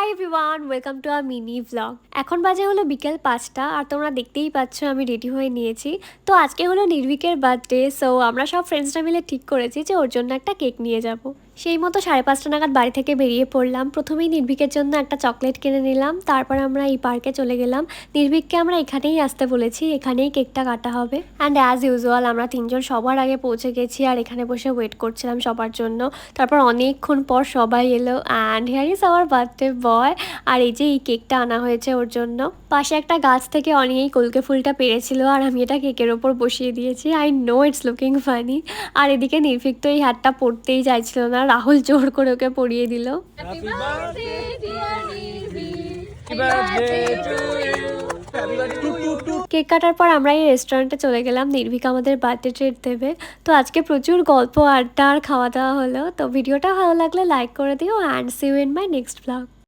Hi everyone, welcome to a mini vlog. এখন বাজে হলো বিকেল 5টা আর তোমরা দেখতেই পাচ্ছ আমি রেডি হয়ে নিয়েছি। তো আজকে হলো নির্ভীকের বার্থডে, সো আমরা সব ফ্রেন্ডসরা মিলে ঠিক করেছি যে ওর জন্য একটা কেক নিয়ে যাব। সেই মতো 5:30 নাগাদ বাড়ি থেকে বেরিয়ে পড়লাম। প্রথমেই নির্ভীকের জন্য একটা চকলেট কিনে নিলাম, তারপর আমরা এই পার্কে চলে গেলাম। নির্ভীককে আমরা এখানেই আসতে বলেছি, এখানেই কেকটা কাটা হবে। অ্যান্ড অ্যাজ ইউজুয়াল আমরা তিনজন সবার আগে পৌঁছে গেছি আর এখানে বসে ওয়েট করছিলাম সবার জন্য। তারপর অনেকক্ষণ পর সবাই এলো and here is our birthday boy. আর এই যে এই কেকটা আনা হয়েছে ওর জন্য। পাশে একটা গাছ থেকে অনেক এই কলকে ফুলটা পেরেছিল আর আমি এটা কেকের ওপর বসিয়ে দিয়েছি। I know it's looking funny. আর এদিকে নির্ভীক তো এই হাতটা পড়তেই চাইছিল না, রাহুল জোর করে ওকে পরিয়ে দিল। কেক কাটার পর আমরা এই রেস্টুরেন্টে চলে গেলাম, নির্ভীক আমাদের বার্থডে ট্রিট দেবে। তো আজকে প্রচুর গল্প আড্ডা আর খাওয়া দাওয়া হলো। তো ভিডিওটা ভালো লাগলে লাইক করে দিও and see you in my next blog.